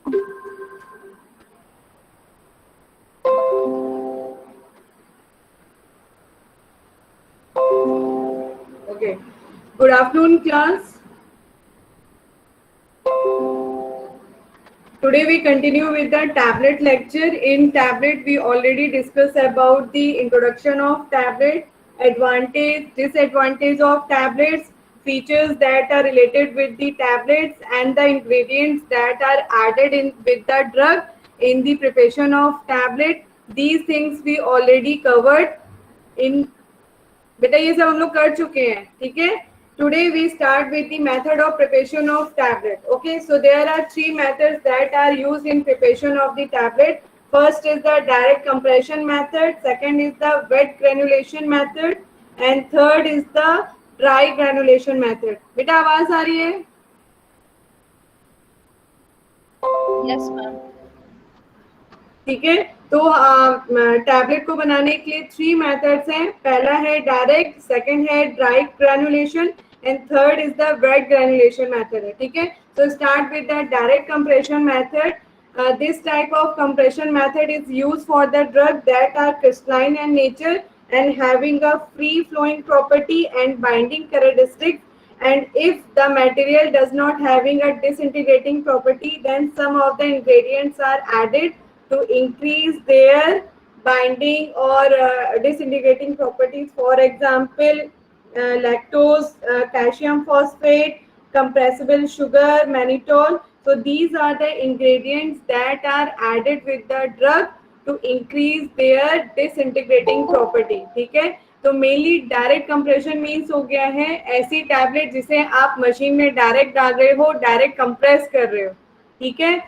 Okay. Good afternoon, class. Today we continue with the tablet lecture. In tablet, we already discussed about the introduction of tablet, advantage, disadvantage of tablets, features that are related with the tablets, and the ingredients that are added in with the drug in the preparation of tablet. These things we already covered in बेटा ये सब हम लोग कर चुके हैं, ठीक है. Today we start with the method of preparation of tablet. Okay, so there are three methods that are used in preparation of the tablet. First is the direct compression method, second is the wet granulation method, and third is the dry granulation method. बेटा आवाज आ रही है? Yes, ma'am. ठीक है. तो tablet को बनाने के लिए थ्री मेथड्स हैं. पहला है डायरेक्ट, सेकंड है dry granulation and third is the wet granulation method है. ठीक है. तो start with the direct compression method. This type of compression method is used for the drug that are crystalline in nature and having a free flowing property and binding characteristics, and if the material does not having a disintegrating property, then some of the ingredients are added to increase their binding or disintegrating properties. For example, lactose, calcium phosphate, compressible sugar, mannitol. So these are the ingredients that are added with the drug to increase their disintegrating property. ठीक है. तो mainly direct compression means हो गया है ऐसी tablet जिसे आप machine में डायरेक्ट डाल रहे हो, डायरेक्ट कंप्रेस कर रहे हो. ठीक है.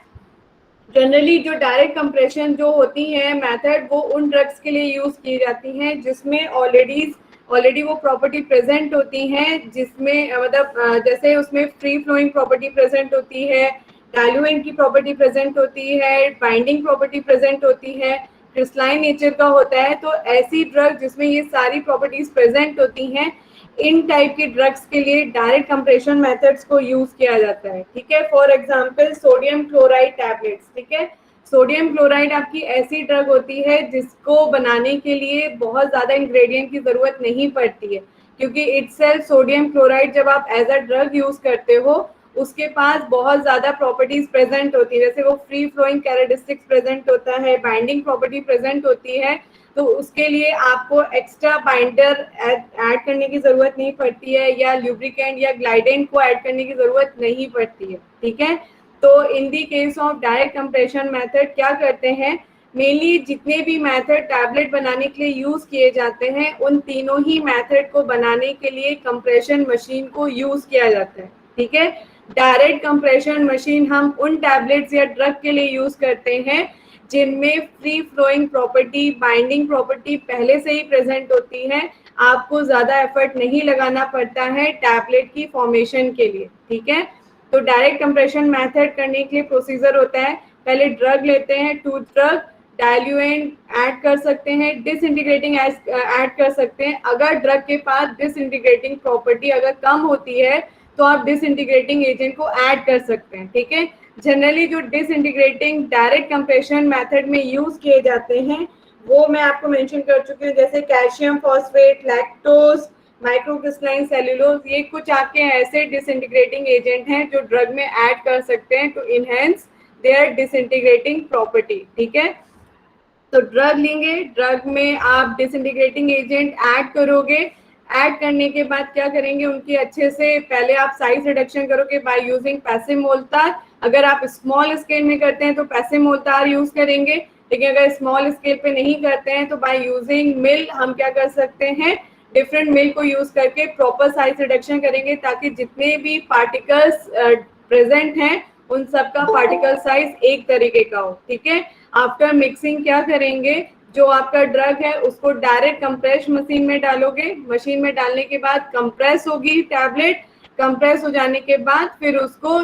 जनरली जो डायरेक्ट कंप्रेशन जो होती है मेथड, वो उन ड्रग्स के लिए यूज की जाती हैं जिसमें ऑलरेडी वो प्रॉपर्टी प्रेजेंट होती हैं, जिसमें मतलब जैसे उसमें फ्री फ्लोइंग प्रॉपर्टी प्रेजेंट होती है, डाइल्यूएंट की प्रॉपर्टी प्रेजेंट होती है, बाइंडिंग प्रॉपर्टी प्रेजेंट होती है, क्रिस्टलाइन नेचर का होता है. तो ऐसी ड्रग जिसमें ये सारी प्रॉपर्टीज प्रेजेंट होती हैं, इन टाइप के ड्रग्स के लिए डायरेक्ट कंप्रेशन मेथड्स को यूज किया जाता है. ठीक है. For example sodium chloride tablets. ठीक है. सोडियम क्लोराइड आपकी ऐसी ड्रग होती है जिसको बनाने के लिए बहुत ज्यादा इंग्रेडिएंट की जरूरत नहीं पड़ती है, क्योंकि इटसेल्फ सोडियम क्लोराइड जब आप एज अ ड्रग यूज करते हो उसके पास बहुत ज्यादा प्रॉपर्टीज प्रेजेंट होती है. जैसे वो फ्री फ्लोइंग कैरेक्टरिस्टिक्स प्रेजेंट होता है, बाइंडिंग प्रॉपर्टी प्रेजेंट होती है. तो उसके लिए आपको एक्स्ट्रा बाइंडर ऐड करने की जरूरत नहीं पड़ती है, या ल्यूब्रिकेंट या ग्लाइडेंट को ऐड करने की जरूरत नहीं पड़ती है. ठीक है. तो in the case of direct compression method क्या करते हैं, मेनली जितने भी मेथड टैबलेट बनाने के लिए यूज किए जाते हैं उन तीनों ही मेथड को बनाने के लिए कंप्रेशन मशीन को यूज किया जाता है. ठीक है. डायरेक्ट कंप्रेशन मशीन हम उन टैबलेट्स या ड्रग के लिए यूज करते हैं जिनमें free flowing property, binding property पहले से ही प्रेजेंट होती है. आपको ज्यादा एफर्ट नहीं लगाना पड़ता है टैबलेट की फॉर्मेशन के लिए. ठीक है. तो डायरेक्ट कंप्रेशन मेथड करने के लिए प्रोसीजर होता है, पहले ड्रग लेते हैं, टूथ ड्रग, डाइल्यूएंट ऐड कर सकते हैं, डिसइंटीग्रेटिंग ऐड कर सकते हैं. अगर ड्रग के पास डिसइंटीग्रेटिंग प्रॉपर्टी अगर कम होती है तो आप डिसइंटीग्रेटिंग एजेंट को ऐड कर सकते हैं. ठीक है. जनरली जो डिसइंटीग्रेटिंग डायरेक्ट कंप्रेशन मेथड में यूज किए जाते हैं वो मैं आपको मेंशन कर चुकी हूँ, जैसे calcium phosphate, lactose, microcrystalline cellulose. ये कुछ आपके ऐसे डिसइंटीग्रेटिंग एजेंट हैं जो ड्रग में ऐड कर सकते हैं to enhance their disintegrating property. ठीक है. तो ड्रग लेंगे, ड्रग में आप डिसइंटीग्रेटिंग एजेंट ऐड करोगे. ऐड करने के बाद क्या करेंगे, उनकी अच्छे से पहले आप साइज रिडक्शन करोगे बाय यूजिंग पैसिव मोल्टार. अगर आप स्मॉल स्केल में करते हैं तो पैसिव मोल्टार यूज करेंगे, लेकिन अगर स्मॉल स्केल पे नहीं करते हैं तो बाय यूजिंग मिल हम क्या कर सकते हैं, डिफरेंट मिल को यूज करके प्रॉपर साइज रिडक्शन करेंगे ताकि जितने भी पार्टिकल्स प्रेजेंट हैं उन सबका पार्टिकल साइज एक तरीके का हो. ठीक है. आफ्टर मिक्सिंग क्या करेंगे, जो आपका ड्रग है उसको डायरेक्ट कंप्रेस मशीन में डालोगे. मशीन में डालने के बाद कंप्रेस होगी टैबलेट. कंप्रेस हो जाने के बाद फिर उसको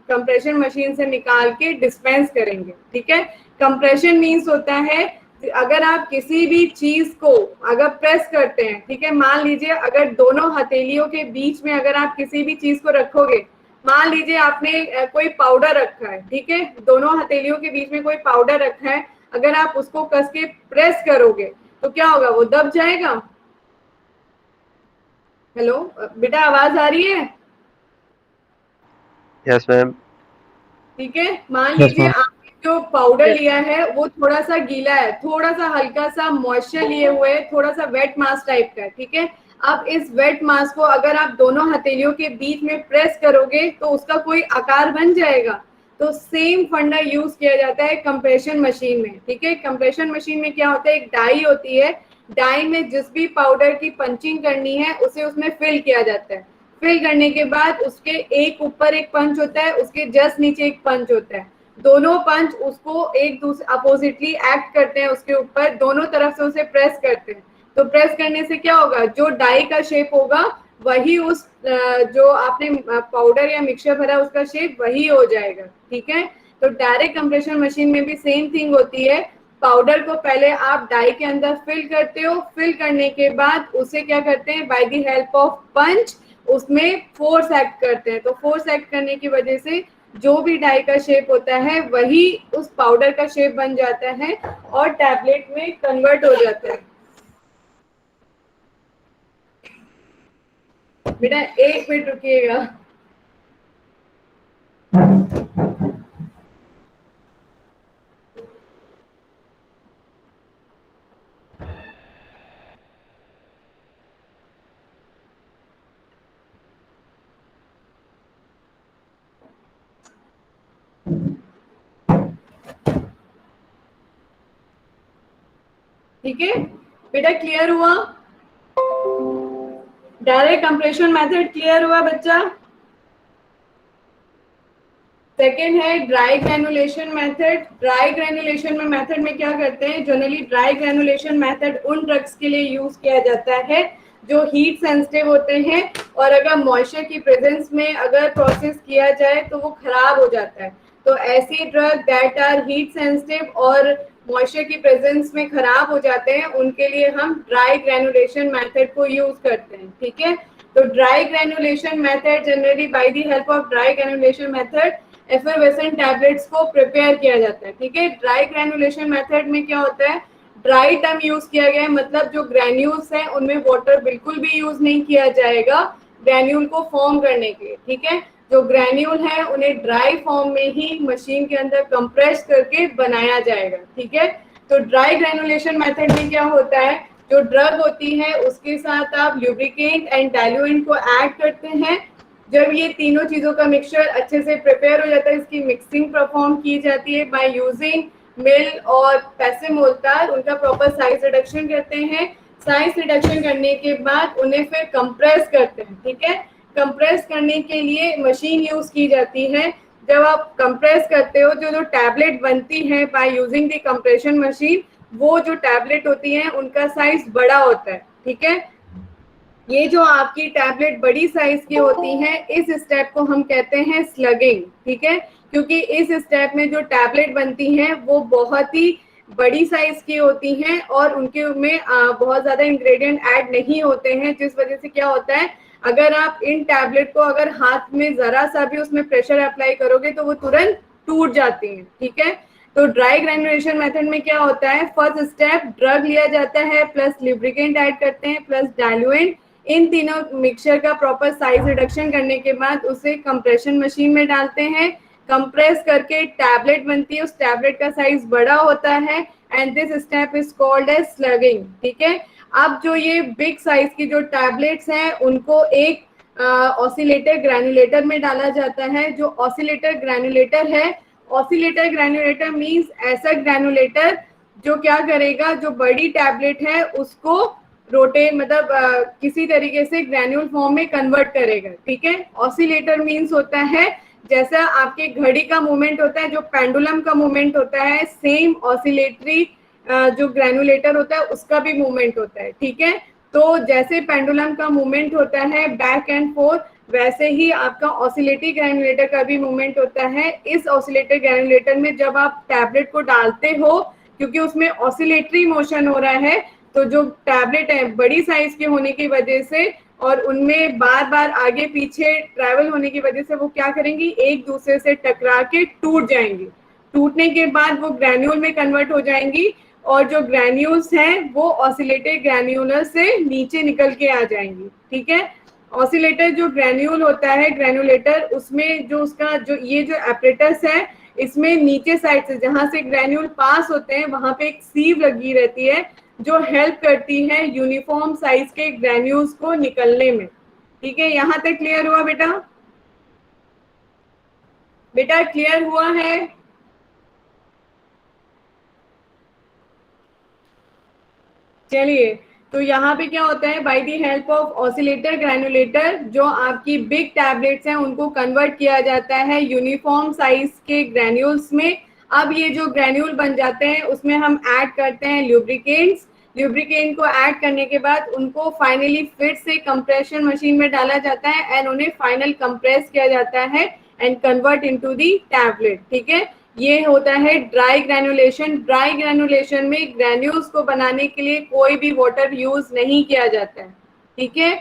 कंप्रेशन मशीन से निकाल के डिस्पेंस करेंगे. ठीक है. कंप्रेशन मीन्स होता है अगर आप किसी भी चीज को अगर प्रेस करते हैं, ठीक है, मान लीजिए अगर दोनों हथेलियों के बीच में अगर आप किसी भी चीज को रखोगे मान लीजिए आपने कोई पाउडर रखा है, ठीक है, दोनों हथेलियों के बीच में कोई पाउडर रखा है, अगर आप उसको कस के प्रेस करोगे तो क्या होगा, वो दब जाएगा। हेलो बेटा, आवाज आ रही है? Yes ma'am. ठीक है, मान Yes, लीजिए ma'am. आपने जो पाउडर Yes. लिया है वो थोड़ा सा गीला है, थोड़ा सा हल्का सा मॉइस्चर लिए हुए, थोड़ा सा वेट मास्क टाइप का है, ठीक है। अब इस वेट मास्क को अगर आप दोनों हथेलियों के बीच में प्रेस करोगे तो उसका कोई आकार बन जाएगा। तो सेम फंडा यूज किया जाता है कंप्रेशन मशीन में, ठीक है। कंप्रेशन मशीन में क्या होता है, एक डाई होती है, डाई में जिस भी पाउडर की पंचिंग करनी है उसे उसमें फिल किया जाता है। फिल करने के बाद उसके एक ऊपर एक पंच होता है, उसके जस्ट नीचे एक पंच होता है, दोनों पंच उसको एक दूसरे अपोजिटली एक्ट करते हैं, उसके ऊपर दोनों तरफ से उसे प्रेस करते हैं। तो प्रेस करने से क्या होगा, जो डाई का शेप होगा वही उस जो आपने पाउडर या मिक्सचर भरा उसका शेप वही हो जाएगा, ठीक है। तो डायरेक्ट कंप्रेशन मशीन में भी सेम थिंग होती है। पाउडर को पहले आप डाई के अंदर फिल करते हो, फिल करने के बाद उसे क्या करते हैं, बाय द हेल्प ऑफ पंच उसमें फोर्स एक्ट करते हैं। तो फोर्स एक्ट करने की वजह से जो भी डाई का शेप होता है वही उस पाउडर का शेप बन जाता है और टैबलेट में कन्वर्ट हो जाता है। बेटा 1 मिनट रुकिएगा। ठीक है बेटा, क्लियर हुआ? डायरेक्ट कंप्रेशन मेथड क्लियर हुआ बच्चा? सेकेंड है dry granulation method. Dry granulation में मेथड में क्या करते हैं, जनरली ड्राई ग्रेनुलेशन मेथड उन ड्रग्स के लिए यूज किया जाता है जो हीट सेंसिटिव होते हैं और अगर मॉइस्चर की प्रेजेंस में अगर प्रोसेस किया जाए तो वो खराब हो जाता है। तो ऐसी drug that are heat sensitive और मॉइस्चर की प्रेजेंस में खराब हो जाते हैं उनके लिए हम ड्राई ग्रेनुलेशन मेथड को यूज करते हैं, ठीक है। तो dry granulation method generally by the help of dry granulation method effervescent tablets को प्रिपेयर किया जाता है, ठीक है। ड्राई ग्रेनुलेशन मेथड में क्या होता है, ड्राई टर्म यूज किया गया है, मतलब जो ग्रेन्यूल्स हैं उनमें वाटर बिल्कुल भी यूज नहीं किया जाएगा ग्रेन्यूल को फॉर्म करने के लिए, ठीक है। जो ग्रेन्यूल है उन्हें ड्राई फॉर्म में ही मशीन के अंदर कंप्रेस करके बनाया जाएगा, ठीक है। तो ड्राई ग्रेनुलेशन मेथड में क्या होता है, जो ड्रग होती है उसके साथ आप ल्यूब्रिकेंट एंड डाइल्यूएंट को ऐड करते हैं। जब ये तीनों चीजों का मिक्सचर अच्छे से प्रिपेयर हो जाता है, इसकी मिक्सिंग परफॉर्म की जाती है बाय यूजिंग मिल और पैसे मोल्टार, उनका प्रॉपर साइज रिडक्शन करते हैं। साइज रिडक्शन करने के बाद उन्हें फिर कंप्रेस करते हैं, ठीक है। कंप्रेस करने के लिए मशीन यूज की जाती है। जब आप कंप्रेस करते हो, जो टैबलेट बनती है by using the compression machine, वो जो टैबलेट होती है उनका साइज बड़ा होता है, ठीक है। ये जो आपकी टैबलेट बड़ी साइज की होती है, इस स्टेप को हम कहते हैं स्लगिंग, ठीक है। क्योंकि इस स्टेप में जो टैबलेट बनती हैं वो बहुत ही बड़ी साइज की होती हैं और उनके में बहुत ज्यादा इंग्रेडिएंट ऐड नहीं होते हैं, जिस वजह से क्या होता है, अगर आप इन टैबलेट को अगर हाथ में जरा सा भी उसमें प्रेशर अप्लाई करोगे तो वो तुरंत टूट जाती हैं, ठीक है। तो ड्राई ग्रेनुलेशन मेथड में क्या होता है, फर्स्ट स्टेप ड्रग लिया जाता है प्लस लुब्रिकेंट ऐड करते हैं प्लस डाइल्यूएंट, इन तीनों मिक्सचर का प्रॉपर साइज रिडक्शन करने के बाद उसे कंप्रेशन मशीन में डालते हैं। कंप्रेस करके टैबलेट बनती है, उस टैबलेट का साइज बड़ा होता है and this step is called as slugging, ठीक है। अब जो ये बिग साइज की जो टैबलेट्स हैं उनको एक ऑसिलेटर ग्रैन्युलेटर में डाला जाता है। जो ऑसिलेटर ग्रैन्युलेटर है, ऑसिलेटर ग्रैन्युलेटर मींस ऐसा ग्रैन्युलेटर जो क्या करेगा, जो बड़ी टैबलेट है उसको रोटेट मतलब किसी तरीके से ग्रैन्यूल फॉर्म में कन्वर्ट करेगा, ठीक है। ऑसिलेटर मींस होता है जैसा आपके घड़ी का मूवमेंट होता है, जो पेंडुलम का मूवमेंट होता है, सेम ऑसिलेटरी जो ग्रैनुलेटर होता है उसका भी मूवमेंट होता है, ठीक है। तो जैसे पेंडुलम का मूवमेंट होता है बैक एंड फोर्थ, वैसे ही आपका ऑसिलेटरी ग्रैनुलेटर का भी मूवमेंट होता है। इस ऑसिलेटर ग्रैनुलेटर में जब आप टैबलेट को डालते हो, क्योंकि उसमें ऑसिलेटरी मोशन हो रहा है, तो जो टैबलेट है बड़ी साइज के होने की वजह से और उनमें बार बार आगे पीछे ट्रैवल होने की वजह से वो क्या करेंगी, एक दूसरे से टकरा के टूट जाएंगी। टूटने के बाद वो ग्रैन्यूल में कन्वर्ट हो जाएंगी और जो ग्रैन्यूल्स हैं वो ऑसिलेटेड ग्रैन्यूलर से नीचे निकल के आ जाएंगी। ठीक है, ऑसिलेटर जो ग्रैन्यूल होता है, ग्रैन्युलेटर, उसमें जो उसका जो ये जो एपरेटस है, इसमें नीचे साइड से जहां से ग्रैन्यूल पास होते हैं वहां पे एक सीव लगी रहती है जो हेल्प करती है यूनिफॉर्म साइज के ग्रैन्यूल्स को निकलने में। ठीक है, यहां तक क्लियर हुआ बेटा? बेटा क्लियर हुआ है? चलिए, तो यहाँ पे क्या होता है, by the help of oscillator granulator जो आपकी बिग टैबलेट्स हैं उनको कन्वर्ट किया जाता है यूनिफॉर्म साइज के ग्रैन्यूल्स में। अब ये जो ग्रैन्यूल बन जाते हैं उसमें हम ऐड करते हैं ल्यूब्रिकेंट्स। ल्यूब्रिकेंट को ऐड करने के बाद उनको फाइनली फिर से कंप्रेशन मशीन में डाला जाता है एंड उन्हें फाइनल कंप्रेस किया जाता है and convert into the tablet. ठीक है, ये होता है ड्राई ग्रैन्युलेशन। ड्राई ग्रैन्युलेशन में ग्रैन्यूल्स को बनाने के लिए कोई भी वाटर यूज नहीं किया जाता है। ठीक है,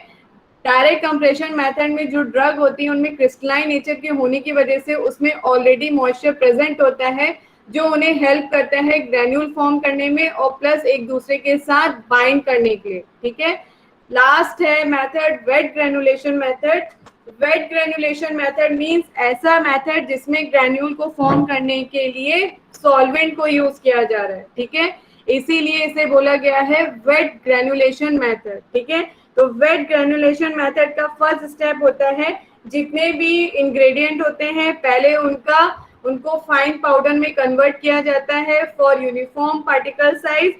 डायरेक्ट कंप्रेशन मेथड में जो ड्रग होती है उनमें क्रिस्टलाइन नेचर के होने की वजह से उसमें ऑलरेडी मॉइस्चर प्रेजेंट होता है जो उन्हें हेल्प करता है ग्रैन्यूल फॉर्म करने में और प्लस एक दूसरे के साथ बाइंड करने के लिए। ठीक है, लास्ट है method wet granulation method. Wet granulation method means ऐसा मेथड जिसमें ग्रैन्यूल को फॉर्म करने के लिए सॉल्वेंट को यूज किया जा रहा है। ठीक है, इसीलिए इसे बोला गया है वेट ग्रैन्युलेशन मेथड। ठीक है, तो वेट ग्रैन्युलेशन मेथड का फर्स्ट स्टेप होता है जितने भी इंग्रेडिएंट होते हैं पहले उनको फाइन पाउडर में कन्वर्ट किया जाता है for uniform particle size.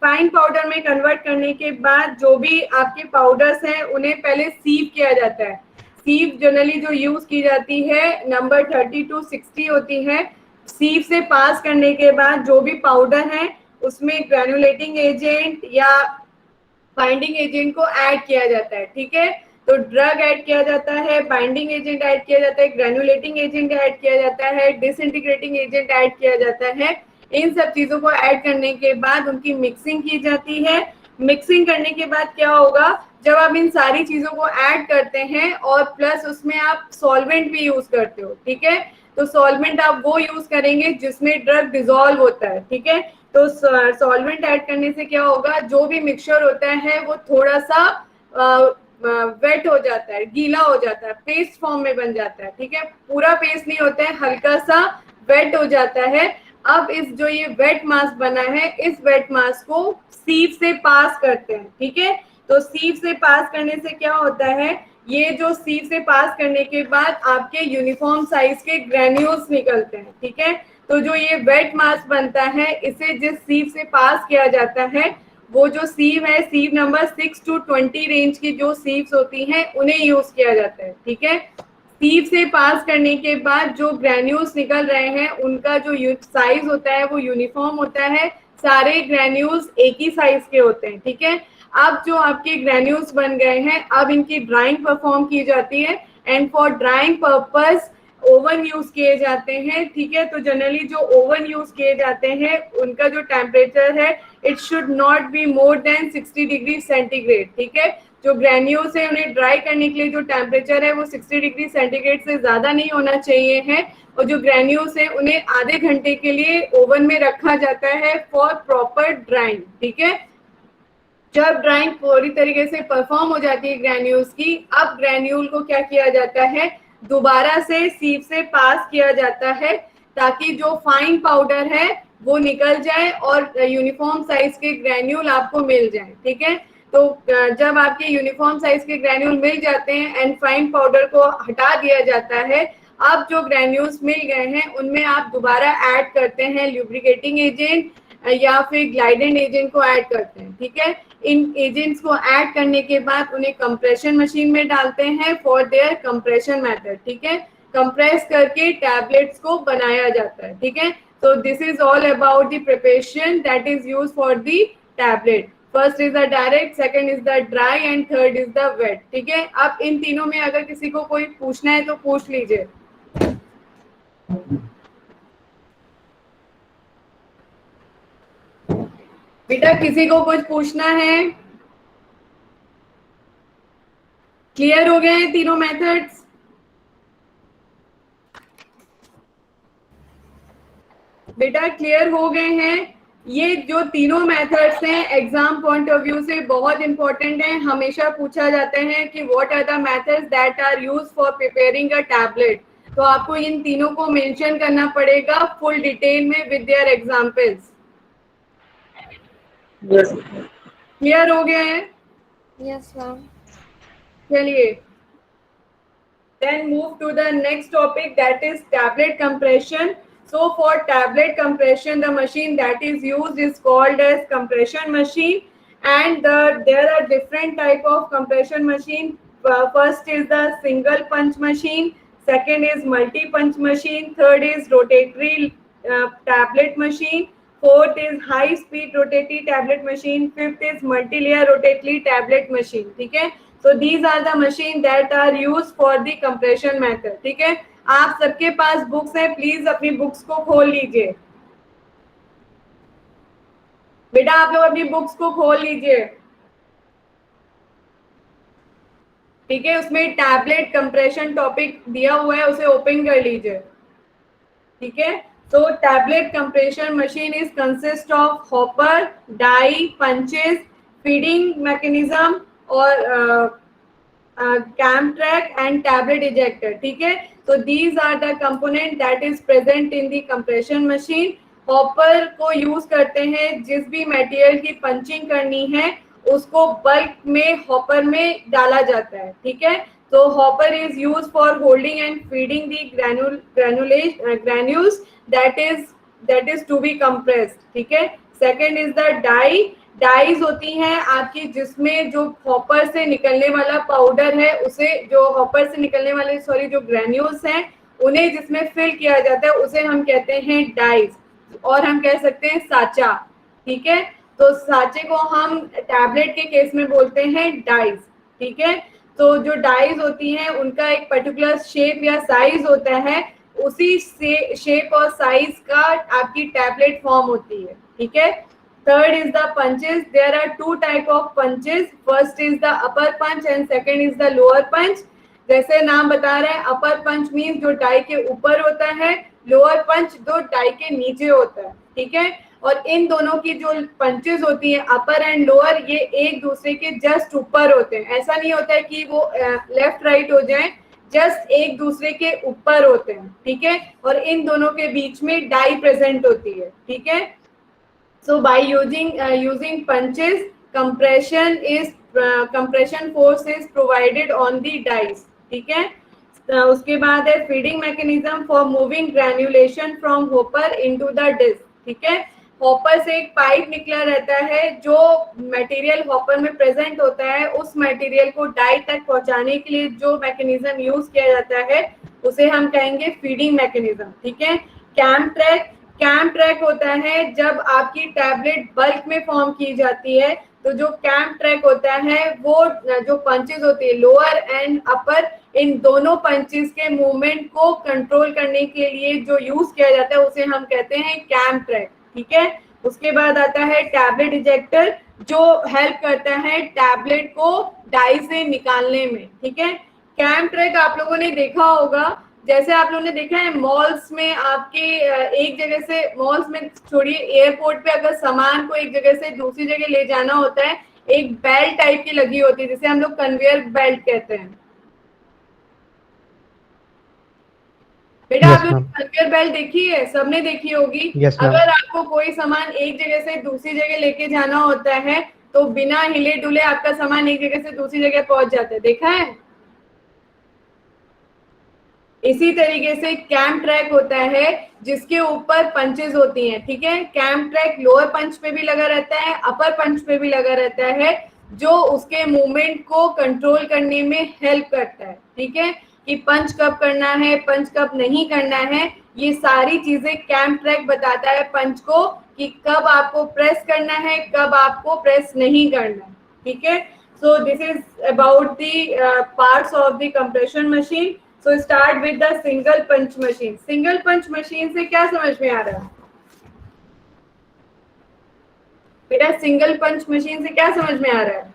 Fine powder में कन्वर्ट करने के बाद जो भी आपके पाउडर्स हैं उन्हें पहले सीव किया जाता है। सीव जनरली जो यूज की जाती है नंबर 30 to 60 होती है। सीव से पास करने के बाद जो भी पाउडर है उसमें ग्रैन्युलेटिंग एजेंट या बाइंडिंग एजेंट को ऐड किया जाता है। ठीक है, तो ड्रग ऐड किया जाता है, बाइंडिंग एजेंट ऐड किया जाता है, ग्रैन्युलेटिंग एजेंट ऐड किया जाता है, डिसइंटीग्रेटिंग एजेंट ऐड किया जाता है। इन सब चीजों को ऐड करने के बाद उनकी मिक्सिंग की जाती है। मिक्सिंग करने के बाद क्या होगा, जब आप इन सारी चीजों को ऐड करते हैं और प्लस उसमें आप सॉल्वेंट भी यूज करते हो। ठीक है, तो सॉल्वेंट आप वो यूज करेंगे जिसमें ड्रग डिसॉल्व होता है। ठीक है, तो सॉल्वेंट ऐड करने से क्या होगा, जो भी मिक्सचर होता है वो थोड़ा सा वेट हो जाता है, गीला हो जाता है, पेस्ट फॉर्म में बन जाता है। ठीक है, पूरा पेस्ट नहीं होता है, हल्का सा वेट हो जाता है। अब इस जो ये वेट मास बना है इस वेट मास को सीव से पास करते हैं। ठीक है, तो सीव से पास करने से क्या होता है, ये जो सीव से पास करने के बाद आपके यूनिफॉर्म साइज के ग्रैन्यूल्स निकलते हैं। ठीक है, तो जो ये वेट मास बनता है इसे जिस सीव से पास किया जाता है वो जो सीव है, सीव नंबर 6 to 20 रेंज की जो सीव्स होती हैं उन्हें यूज किया जाता है। ठीक है, सीव से पास करने के बाद जो ग्रैन्यूल्स निकल रहे हैं उनका जो साइज होता है वो यूनिफॉर्म होता है, सारे ग्रैन्यूल्स एक ही साइज के होते हैं। ठीक है, अब जो आपके ग्रैन्यूल्स बन गए हैं अब इनकी ड्राइंग परफॉर्म की जाती है and for drawing purpose oven use किए जाते हैं। ठीक है, तो जनरली जो ओवन यूज किए जाते हैं उनका जो टेम्परेचर है it should not be more than 60 degree centigrade. ठीक है, जो ग्रैन्यूल्स है उन्हें ड्राई करने के लिए जो टेम्परेचर है वो 60 डिग्री सेंटीग्रेड से ज्यादा नहीं होना चाहिए है और जो ग्रैन्यूल्स है उन्हें आधे घंटे के लिए ओवन में रखा जाता है फॉर प्रॉपर ड्राइंग। ठीक है, जब ड्राइंग पूरी तरीके से परफॉर्म हो जाती है ग्रैन्यूल्स की, अब ग्रैन्यूल को क्या किया जाता है, दोबारा से सीव से पास किया जाता है ताकि जो फाइन पाउडर है वो निकल जाए और यूनिफॉर्म साइज के ग्रैन्यूल आपको मिल जाए। ठीक है, तो जब आपके यूनिफॉर्म साइज के ग्रैन्यूल मिल जाते हैं एंड फाइन पाउडर को हटा दिया जाता है, अब जो ग्रैन्यूल्स मिल गए हैं उनमें आप दोबारा ऐड करते हैं ल्यूब्रिकेटिंग एजेंट या फिर ग्लाइडेंट एजेंट को ऐड करते हैं। ठीक है, इन एजेंट्स को ऐड करने के बाद उन्हें कंप्रेशन मशीन में डालते हैं फॉर देयर कंप्रेशन मेथड। ठीक है, कंप्रेस करके टैबलेट्स को बनाया जाता है। ठीक है, so this is all about the preparation that is used for the tablet. First is the direct, second is the dry and third is the wet. ठीक है, अब इन तीनों में अगर किसी को कोई पूछना है तो पूछ लीजिए। बेटा किसी को कुछ पूछना है? क्लियर हो गए हैं तीनों मेथड्स? बेटा क्लियर हो गए हैं? ये जो तीनों मेथड्स हैं एग्जाम पॉइंट ऑफ व्यू से बहुत इंपॉर्टेंट हैं, हमेशा पूछा जाता है कि what are the methods that are used for preparing a tablet. तो आपको इन तीनों को मेंशन करना पड़ेगा फुल डिटेल में with their examples. Yes clear हो गया है? Yes, ma'am. चलिए, then move to the next topic, that is tablet compression. So for tablet compression, the machine that is used is called as compression machine, and there are different type of compression machine. First is the single punch machine, second is multi punch machine, third is rotatory tablet machine, fourth is high speed rotatory tablet machine, fifth is multi layer rotatory tablet machine. ठीक है, so these are the machine that are used for the compression method. ठीक है, आप सबके पास books है, please अपनी books को खोल लीजिए। बेटा आप लोग अपनी बुक्स को खोल लीजिए। ठीक है, उसमें टैबलेट कंप्रेशन टॉपिक दिया हुआ है, उसे ओपन कर लीजिए। ठीक है, so tablet compression machine is consist of hopper, die, punches, feeding mechanism और cam track and tablet ejector. ठीक है, so these are the component that is present in the compression machine. Hopper को use करते हैं, जिस भी material की punching करनी है उसको बल्क में हॉपर में डाला जाता है। ठीक है, तो hopper is use for holding and feeding the granules that is to be compressed. ठीक है, second is the die. Dies होती हैं आपकी जिसमें जो हॉपर से निकलने वाला पाउडर है उसे, जो हॉपर से निकलने वाले जो ग्रैन्यूल्स हैं उन्हें जिसमें फिल किया जाता है उसे हम कहते हैं डाइज, और हम कह सकते हैं साचा। ठीक है, तो साचे को हम टैबलेट के केस में बोलते हैं डाइज। ठीक है, तो जो डाइज होती हैं उनका एक पर्टिकुलर शेप या साइज होता है, उसी से शेप और साइज का आपकी टैबलेट फॉर्म होती है। ठीक है, third is the punches. There are two type of punches, first is the upper punch and second is the lower punch. जैसे नाम बता रहे हैं, अपर पंच मीन्स जो डाई के ऊपर होता है, लोअर पंच जो डाई के नीचे होता है। ठीक है, और इन दोनों की जो पंचेस होती हैं अपर एंड लोअर, ये एक दूसरे के जस्ट ऊपर होते हैं। ऐसा नहीं होता है कि वो लेफ्ट राइट हो जाए, जस्ट एक दूसरे के ऊपर होते हैं। ठीक है, और इन दोनों के बीच में डाई प्रेजेंट होती है। ठीक है, so by using punches, compression force is provided on the dies. ठीक है, उसके बाद है feeding mechanism for moving granulation from hopper into the disc. ठीक है, हॉपर से एक पाइप निकला रहता है, जो मटेरियल हॉपर में प्रेजेंट होता है उस मटेरियल को डाई तक पहुंचाने के लिए जो मैकेनिज्म यूज किया जाता है उसे हम कहेंगे फीडिंग मैकेनिज्म। ठीक है, कैम ट्रैक होता है जब आपकी टैबलेट बल्क में फॉर्म की जाती है, तो जो कैम ट्रैक होता है वो जो पंचेस होती है लोअर एंड अपर, इन दोनों पंचेस के मूवमेंट को कंट्रोल करने के लिए जो यूज किया जाता है उसे हम कहते हैं कैम ट्रैक। ठीक है, उसके बाद आता है टैबलेट इजेक्टर, जो हेल्प करता है टैबलेट को डाई से निकालने में। ठीक है, कैम ट्रैक आप लोगों ने देखा होगा, जैसे आप लोगों ने देखा है मॉल्स में आपके एक जगह से, मॉल्स में छोड़िए, एयरपोर्ट पे अगर सामान को एक जगह से दूसरी जगह ले जाना होता है, एक बेल्ट टाइप की लगी होती है जिसे हम लोग कन्वेयर बेल्ट कहते हैं। बेटा आप लोग कन्वेयर बेल्ट देखी है, सबने देखी होगी। अगर आपको कोई सामान एक जगह से दूसरी जगह लेके जाना होता है तो बिना हिले डुले आपका सामान एक जगह से दूसरी जगह पहुंच जाता है, देखा है। इसी तरीके से कैम ट्रैक होता है जिसके ऊपर पंचेस होती हैं। ठीक है, कैम ट्रैक लोअर पंच पे भी लगा रहता है, अपर पंच पे भी लगा रहता है, जो उसके मूवमेंट को कंट्रोल करने में हेल्प करता है। ठीक है, कि पंच कब करना है, पंच कब नहीं करना है, ये सारी चीजें कैम ट्रैक बताता है पंच को कि कब आपको प्रेस करना है, कब आपको प्रेस नहीं करना है। ठीक है, so this is about the parts of the compression machine. So start with the single punch machine. Single punch machine से क्या समझ में आ रहा है बेटा? सिंगल पंच मशीन से क्या समझ में आ रहा है?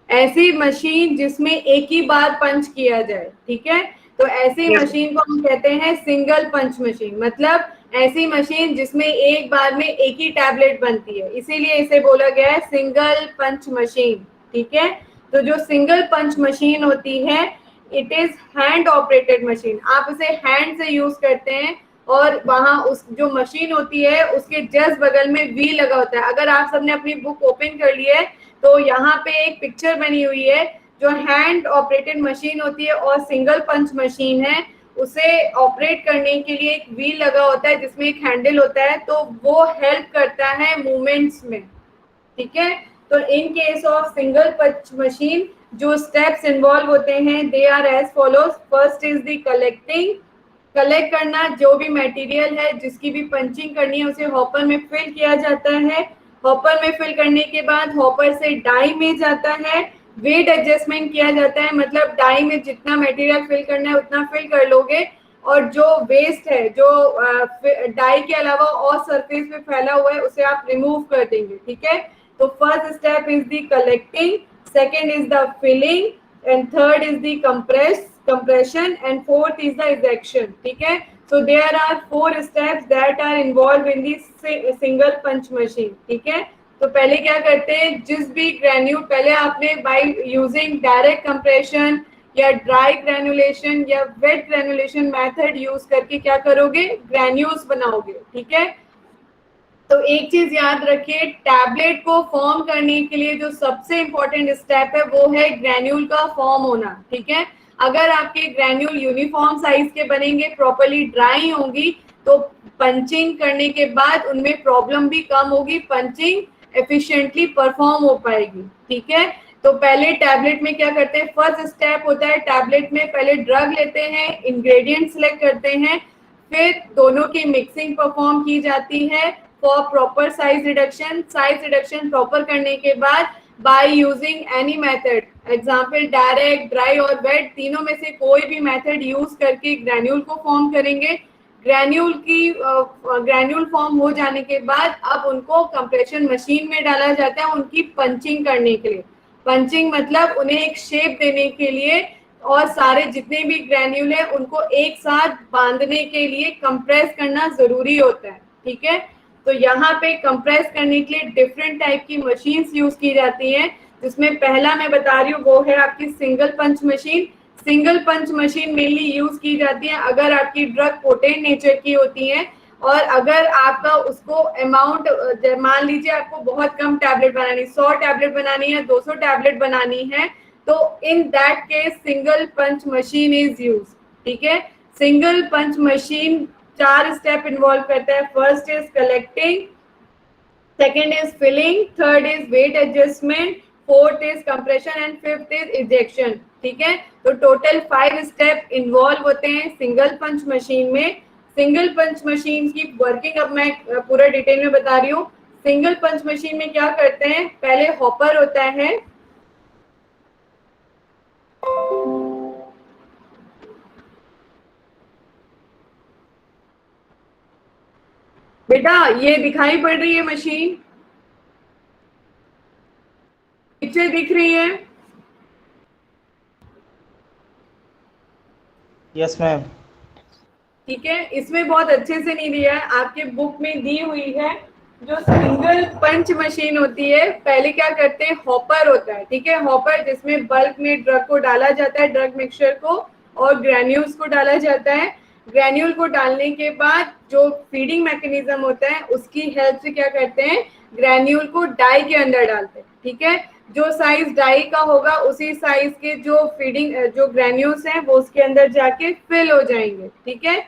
ऐसी मशीन जिसमें एक ही बार पंच किया जाए, ठीक है। तो ऐसी Yes. मशीन को हम कहते हैं सिंगल पंच मशीन, मतलब ऐसी मशीन जिसमें एक बार में एक ही टैबलेट बनती है, इसीलिए इसे बोला गया है सिंगल पंच मशीन, ठीक है। तो जो सिंगल पंच मशीन होती है, it is hand operated machine, आप इसे हैंड से यूज करते हैं और वहां उस जो मशीन होती है उसके जस्ट बगल में व्हील लगा होता है। अगर आप सबने अपनी बुक ओपन कर ली है तो यहाँ पे एक पिक्चर बनी हुई है, जो हैंड ऑपरेटेड मशीन होती है और सिंगल पंच मशीन है, उसे ऑपरेट करने के लिए एक व्हील लगा होता है जिसमें एक हैंडल होता है, तो वो हेल्प करता है मूवमेंट्स में, ठीक है। तो in case of single punch machine जो स्टेप्स इन्वॉल्व होते हैं they are as follows. First is the collecting, collect करना, जो भी मटेरियल है जिसकी भी पंचिंग करनी है उसे हॉपर में फिल किया जाता है। हॉपर में फिल करने के बाद हॉपर से डाई में जाता है, वेट एडजस्टमेंट किया जाता है, मतलब डाई में जितना मटेरियल फिल करना है उतना फिल कर लोगे और जो वेस्ट है, जो डाई के अलावा और सरफेस पे फैला हुआ है उसे आप रिमूव कर देंगे, ठीक है। तो first step is the collecting, second is the filling, and third is the compression and fourth is the ejection, ठीक है। so there are 4 steps that are involved in the single punch machine, ठीक है। तो पहले क्या करते हैं, जिस भी ग्रेन्यूल पहले आपने बाय यूजिंग डायरेक्ट कंप्रेशन या ड्राई ग्रेनुलेशन या वेट ग्रेनुलेशन मेथड यूज करके क्या करोगे, ग्रेन्यूल्स बनाओगे, ठीक है। तो एक चीज याद रखिए, टैबलेट को फॉर्म करने के लिए जो सबसे इंपॉर्टेंट स्टेप है वो है ग्रेन्यूल का फॉर्म होना, ठीक है। अगर आपके ग्रेन्यूल यूनिफॉर्म साइज के बनेंगे, प्रॉपर्ली ड्राई होंगी, तो पंचिंग करने के बाद उनमें प्रॉब्लम भी कम होगी, पंचिंग एफिशिएंटली परफॉर्म हो पाएगी, ठीक है। तो पहले टैबलेट में क्या करते हैं, फर्स्ट स्टेप होता है टैबलेट में पहले ड्रग लेते हैं, इंग्रेडिएंट सेलेक्ट करते हैं, फिर दोनों की मिक्सिंग परफॉर्म की जाती है for proper size reduction. Size reduction proper करने के बाद by using any method, example direct, dry और वेट, तीनों में से कोई भी मेथड यूज करके ग्रैन्यूल को फॉर्म करेंगे। ग्रैन्यूल फॉर्म हो जाने के बाद अब उनको कंप्रेशन मशीन में डाला जाता है उनकी पंचिंग करने के लिए। पंचिंग मतलब उन्हें एक शेप देने के लिए और सारे जितने भी ग्रैन्यूल है उनको एक साथ बांधने के लिए कंप्रेस करना जरूरी होता है, ठीक है। तो यहाँ पे कंप्रेस करने के लिए डिफरेंट टाइप की मशीन्स यूज की जाती हैं, जिसमें पहला मैं बता रही हूँ वो है आपकी single punch machine. Single punch machine mainly use की जाती है अगर आपकी ड्रग पोटेंट नेचर की होती है और अगर आपका उसको अमाउंट, मान लीजिए आपको बहुत कम टैबलेट बनानी, 100 टैबलेट बनानी है, 200 टैबलेट बनानी है, तो in that case single punch machine is use, ठीक है। Single punch machine 4 step involve करता है। First is collecting, second is filling, third is weight adjustment, fourth is compression and fifth is ejection, ठीक है। तो टोटल 5 स्टेप इन्वॉल्व होते हैं single punch machine में। सिंगल पंच मशीन की working अब मैं पूरा डिटेल में बता रही हूँ। सिंगल पंच मशीन में क्या करते हैं, पहले हॉपर होता है, बेटा ये दिखाई पड़ रही है मशीन, पिक्चर दिख रही है? Yes ma'am. ठीक है, इसमें बहुत अच्छे से नहीं दिया है, आपके बुक में दी हुई है। जो सिंगल पंच मशीन होती है, पहले क्या करते हैं, हॉपर होता है, ठीक है। हॉपर जिसमें बल्क में ड्रग को डाला जाता है, ड्रग मिक्सचर को, और ग्रैन्यूल्स को डाला जाता है। ग्रैन्यूल को डालने के बाद जो फीडिंग मैकेनिज्म होता है उसकी हेल्प से क्या करते हैं, ग्रैन्यूल को डाई के अंदर डालते हैं, ठीक है। जो साइज डाई का होगा उसी साइज के जो फीडिंग जो ग्रैन्यूल्स हैं वो उसके अंदर जाके फिल हो जाएंगे, ठीक है।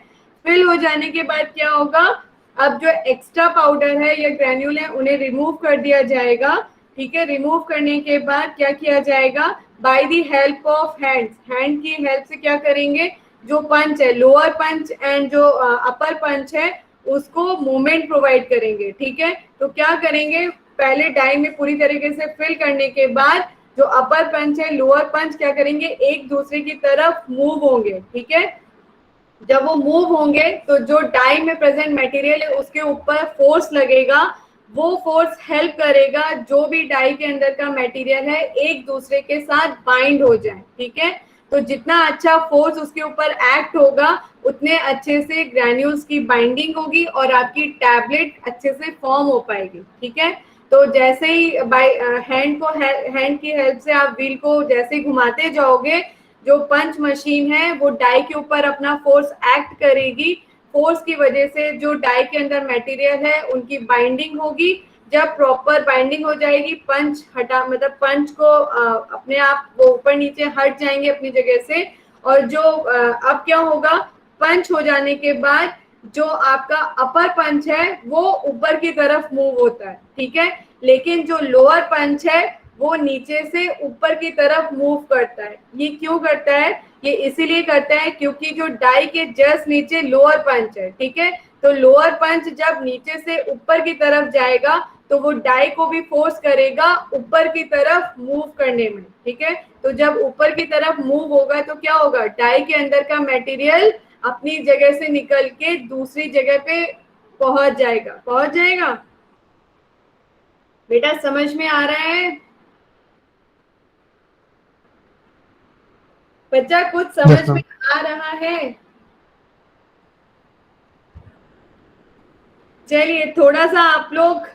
फिल हो जाने के बाद क्या होगा, अब जो एक्स्ट्रा पाउडर है या ग्रैन्यूल है उन्हें रिमूव कर दिया जाएगा, ठीक है। रिमूव करने के बाद क्या किया जाएगा, bye the help of hands, hand की हेल्प से क्या करेंगे, जो पंच है, लोअर पंच एंड जो अपर पंच है उसको मूवमेंट प्रोवाइड करेंगे, ठीक है। तो क्या करेंगे, पहले डाई में पूरी तरीके से फिल करने के बाद जो अपर पंच है, लोअर पंच क्या करेंगे, एक दूसरे की तरफ मूव होंगे, ठीक है। जब वो मूव होंगे तो जो डाई में प्रेजेंट मटेरियल है उसके ऊपर फोर्स लगेगा, वो फोर्स हेल्प करेगा जो भी डाई के अंदर का मटेरियल है एक दूसरे के साथ बाइंड हो जाए, ठीक है। तो जितना अच्छा फोर्स उसके ऊपर एक्ट होगा उतने अच्छे से ग्रैन्यूल्स की बाइंडिंग होगी और आपकी टैबलेट अच्छे से फॉर्म हो पाएगी, ठीक है। तो जैसे ही बाय हैंड की हेल्प से आप व्हील को जैसे घुमाते जाओगे, जो पंच मशीन है वो डाई के ऊपर अपना फोर्स एक्ट करेगी। फोर्स की वजह से जो डाई के अंदर मटेरियल है उनकी बाइंडिंग होगी। जब प्रॉपर बाइंडिंग हो जाएगी, पंच हटा मतलब पंच को अपने आप वो ऊपर नीचे हट जाएंगे अपनी जगह से। और जो अब क्या होगा, पंच हो जाने के बाद जो आपका अपर पंच है वो ऊपर की तरफ मूव होता है, ठीक है। लेकिन जो लोअर पंच है वो नीचे से ऊपर की तरफ मूव करता है। ये क्यों करता है? ये इसीलिए करता है क्योंकि जो डाई के जस्ट नीचे लोअर पंच है, ठीक है। तो लोअर पंच जब नीचे से ऊपर की तरफ जाएगा तो वो डाई को भी फोर्स करेगा ऊपर की तरफ मूव करने में, ठीक है। तो जब ऊपर की तरफ मूव होगा तो क्या होगा, डाई के अंदर का मटेरियल अपनी जगह से निकल के दूसरी जगह पे पहुंच जाएगा। बेटा समझ में आ रहा है? बच्चा कुछ समझ Yes, में ma'am. आ रहा है? चलिए थोड़ा सा आप लोग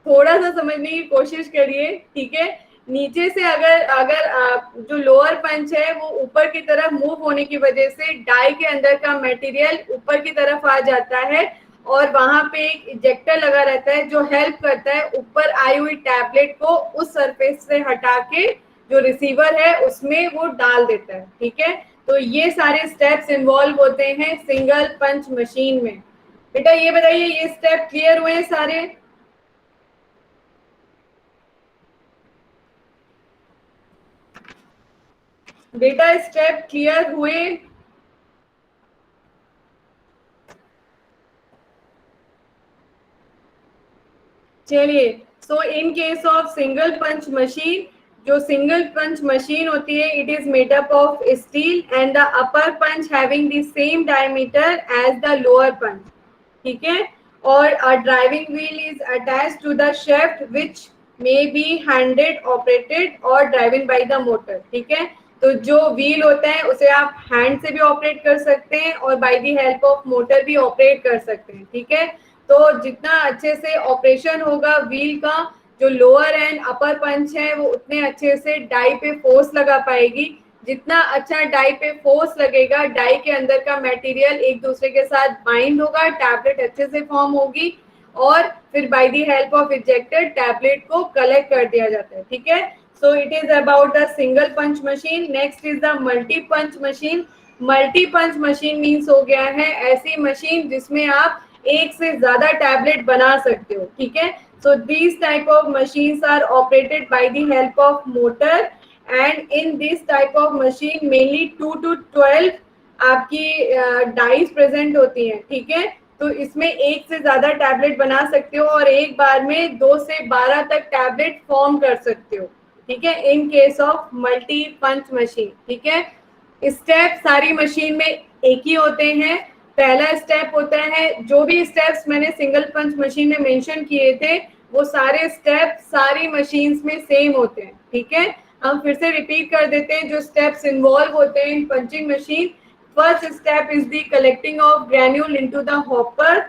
थोड़ा सा समझने की कोशिश करिए, ठीक है। नीचे से अगर अगर आप जो लोअर पंच है वो ऊपर की तरफ मूव होने की वजह से डाई के अंदर का मटेरियल ऊपर की तरफ आ जाता है और वहां पे एक इजेक्टर लगा रहता है जो हेल्प करता है ऊपर आई हुई टैबलेट को उस सरफेस से हटा के जो रिसीवर है उसमें वो डाल देता है, ठीक है। तो ये सारे स्टेप्स इन्वॉल्व होते हैं सिंगल पंच मशीन में। बेटा ये बताइए, ये स्टेप क्लियर हुए सारे? बेटा स्टेप क्लियर हुए? चलिए, so in case of single punch machine, जो सिंगल पंच मशीन होती है it is made up of steel and the upper punch having the same diameter as the lower punch, ठीक है। और a driving wheel is attached to the shaft which may be handed operated or driven by the motor, ठीक है। तो जो wheel होता है उसे आप हैंड से भी ऑपरेट कर सकते हैं और bye the help of motor भी ऑपरेट कर सकते हैं, ठीक है। तो जितना अच्छे से ऑपरेशन होगा व्हील का, जो लोअर एंड अपर पंच है वो उतने अच्छे से डाई पे फोर्स लगा पाएगी। जितना अच्छा डाई पे फोर्स लगेगा, डाई के अंदर का मटेरियल एक दूसरे के साथ बाइंड होगा, टैबलेट अच्छे से फॉर्म होगी और फिर by the help of ejector tablet को कलेक्ट कर दिया जाता है, ठीक है। So it is about the single punch machine. Next is the multi punch machine. Multi punch machine means हो गया है ऐसी मशीन जिसमें आप एक से ज्यादा टैबलेट बना सकते हो, ठीक है। So these type of machines are operated by the help of motor and in this type of machine mainly 2 to 12 आपकी डाइज प्रेजेंट होती हैं, ठीक है। तो इसमें एक से ज्यादा टैबलेट बना सकते हो और एक बार में 2 से 12 तक टैबलेट फॉर्म कर सकते हो, ठीक है, in case of multi punch machine, ठीक है। स्टेप सारी मशीन में एक ही होते हैं। पहला स्टेप होता है, जो भी स्टेप्स मैंने सिंगल पंच मशीन में मेंशन किए थे वो सारे स्टेप सारी मशीन्स में सेम होते हैं, ठीक है। हम फिर से रिपीट कर देते हैं जो स्टेप्स इन्वॉल्व होते हैं in punching machine. First step is the collecting of granule into the hopper.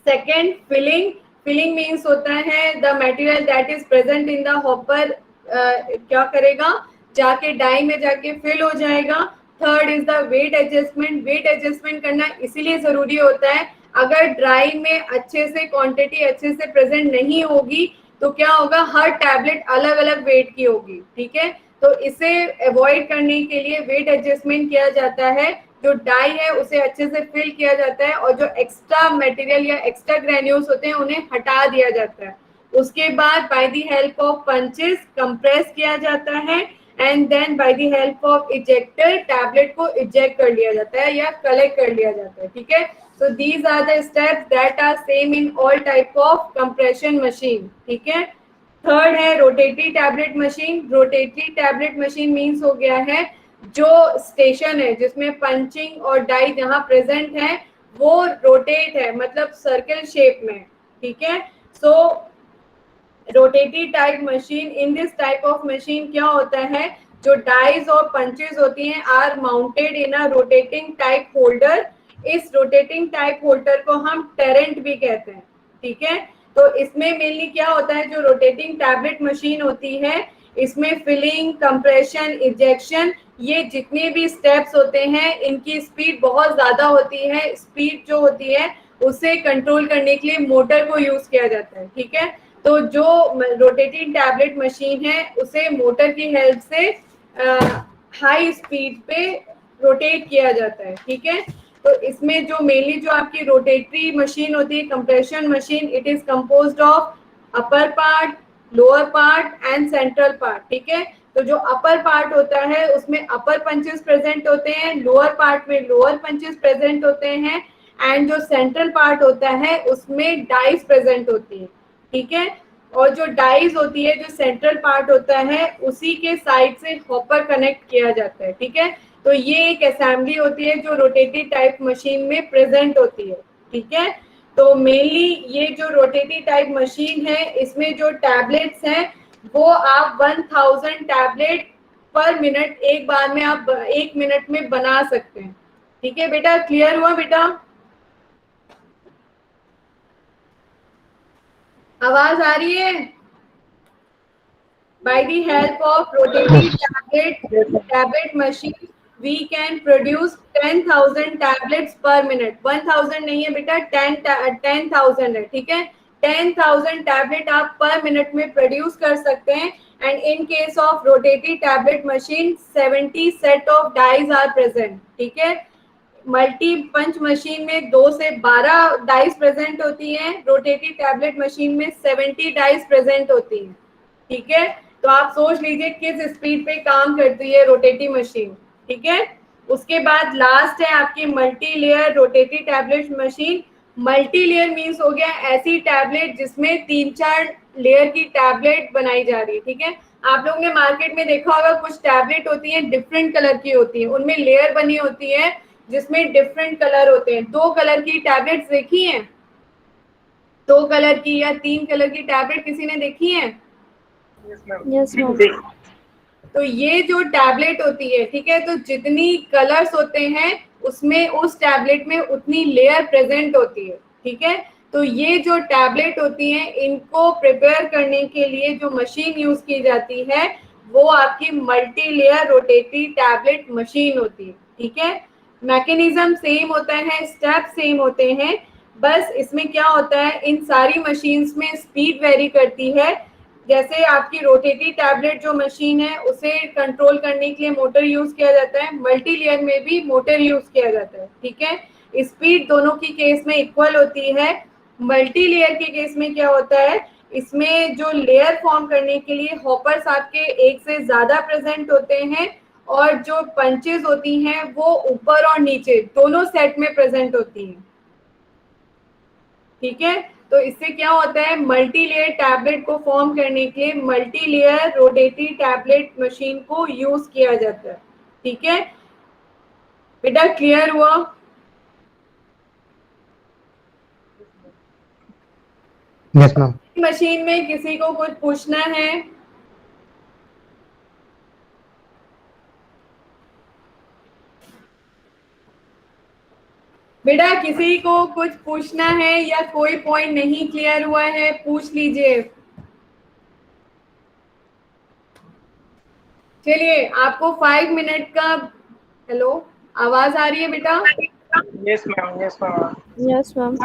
Second filling. Filling means होता है the material that is present in the hopper क्या करेगा, जाके डाई में जाके फिल हो जाएगा। Third is the weight adjustment. Weight adjustment करना इसीलिए जरूरी होता है, अगर ड्राई में अच्छे से क्वांटिटी अच्छे से प्रेजेंट नहीं होगी तो क्या होगा, हर टैबलेट अलग अलग वेट की होगी, ठीक है। तो इसे अवॉइड करने के लिए वेट एडजस्टमेंट किया जाता है। जो डाई है उसे अच्छे से फिल किया जाता है और जो एक्स्ट्रा मटेरियल या एक्स्ट्रा ग्रेन्यूल्स होते हैं उन्हें हटा दिया जाता है। उसके बाद by the help of punches compress किया जाता है and then by the help of ejector tablet को इजेक्ट कर लिया जाता है या कलेक्ट कर लिया जाता है, ठीक है। So these are the steps that are same in all type of compression machine, ठीक है। थर्ड है rotatory tablet machine. Rotatory tablet machine means हो गया है जो स्टेशन है जिसमें पंचिंग और डाई जहां प्रेजेंट है वो रोटेट है, मतलब सर्कल शेप में, ठीक है। So rotatory type machine, in this type of machine क्या होता है, जो डाइज और पंचेस होती हैं are mounted in a rotating type holder. इस रोटेटिंग टाइप होल्डर को हम टेरेंट भी कहते हैं, ठीक है। तो इसमें मेनली क्या होता है, जो रोटेटिंग टैबलेट मशीन होती है, इसमें फिलिंग, कंप्रेशन, इजेक्शन, ये जितने भी स्टेप्स होते हैं इनकी स्पीड बहुत ज्यादा होती है। स्पीड जो होती है उसे कंट्रोल करने के लिए मोटर को यूज किया जाता है, ठीक है। तो जो रोटेटिंग टैबलेट मशीन है उसे मोटर की हेल्प से हाई स्पीड पे रोटेट किया जाता है, ठीक है। तो इसमें जो मेनली जो आपकी रोटेटरी मशीन होती है, compression machine, it is composed of upper part, lower part and central part, ठीक है। तो जो अपर पार्ट होता है उसमें अपर पंचेस प्रेजेंट होते हैं, लोअर पार्ट में लोअर पंचेस प्रेजेंट होते हैं, एंड जो सेंट्रल पार्ट होता है उसमें डाइस प्रेजेंट होती है, ठीक है। और जो डाइस होती है, जो सेंट्रल पार्ट होता है, उसी के साइड से हॉपर कनेक्ट किया जाता है, ठीक है। तो ये एक असेंबली होती है जो रोटेटरी टाइप मशीन में प्रेजेंट होती है, ठीक है। तो मेनली ये जो रोटेटरी टाइप मशीन है, इसमें जो टैबलेट्स हैं वो आप 1000 टैबलेट पर मिनट एक बार में आप 1 मिनट में बना सकते हैं, ठीक है बेटा। क्लियर हुआ बेटा? आवाज आ रही है? By the help of rotating tablet machine, we can produce 10,000 tablets per minute. 1000 नहीं है बेटा, 10,000 है, ठीक है। 10,000 टैबलेट आप पर मिनट में प्रोड्यूस कर सकते हैं। And in case of rotatory tablet machine 70 set of dies are present, ठीक है। मल्टी पंच मशीन में 2 से 12 डाइस प्रेजेंट होती हैं, रोटेटरी टैबलेट मशीन में 70 डाइस प्रेजेंट होती हैं, ठीक है। तो आप सोच लीजिए किस स्पीड पे काम करती है रोटेटरी मशीन, ठीक है। उसके बाद लास्ट है आपकी multi layer rotatory tablet machine. Multi layer means हो गया ऐसी टैबलेट जिसमें 3-4 लेयर की टैबलेट बनाई जा रही है, ठीक है। आप लोगों ने मार्केट में देखा होगा कुछ टैबलेट होती है डिफरेंट कलर की होती है, उनमें लेयर बनी होती है जिसमें डिफरेंट कलर होते हैं। 2 कलर की टैबलेट्स देखी हैं? 2 कलर की या 3 कलर की टैबलेट किसी ने देखी है? Yes, ma'am. तो ये जो टैबलेट होती है, ठीक है, तो जितनी कलर्स होते हैं उसमें उस टैबलेट में उतनी लेयर प्रेजेंट होती है, ठीक है। तो ये जो टैबलेट होती हैं इनको प्रिपेयर करने के लिए जो मशीन यूज की जाती है वो आपकी multi layer rotatory tablet machine होती है, ठीक है। मैकेनिज्म सेम होता है, स्टेप सेम होते हैं, बस इसमें क्या होता है इन सारी मशीन्स में स्पीड वेरी करती है। जैसे आपकी रोटेटरी टैबलेट जो मशीन है उसे कंट्रोल करने के लिए मोटर यूज किया जाता है, मल्टी लेयर में भी मोटर यूज किया जाता है, ठीक है। स्पीड दोनों की केस में इक्वल होती है। मल्टी लेयर के केस में क्या होता है, इसमें जो लेयर फॉर्म करने के लिए हॉपर्स आपके एक से ज्यादा प्रेजेंट होते हैं, और जो पंचेस होती हैं वो ऊपर और नीचे दोनों सेट में प्रेजेंट होती हैं, ठीक है। तो इससे क्या होता है, मल्टी लेयर टैबलेट को फॉर्म करने के लिए multi layer rotatory tablet machine को यूज किया जाता है, ठीक है बेटा। क्लियर हुआ? Yes ma'am. मशीन में किसी को कुछ पूछना है? बेटा किसी को कुछ पूछना है या कोई पॉइंट नहीं क्लियर हुआ है, पूछ लीजिए। चलिए आपको 5 मिनट का, हेलो आवाज आ रही है बेटा? Yes, ma'am. Yes, ma'am. Yes, ma'am.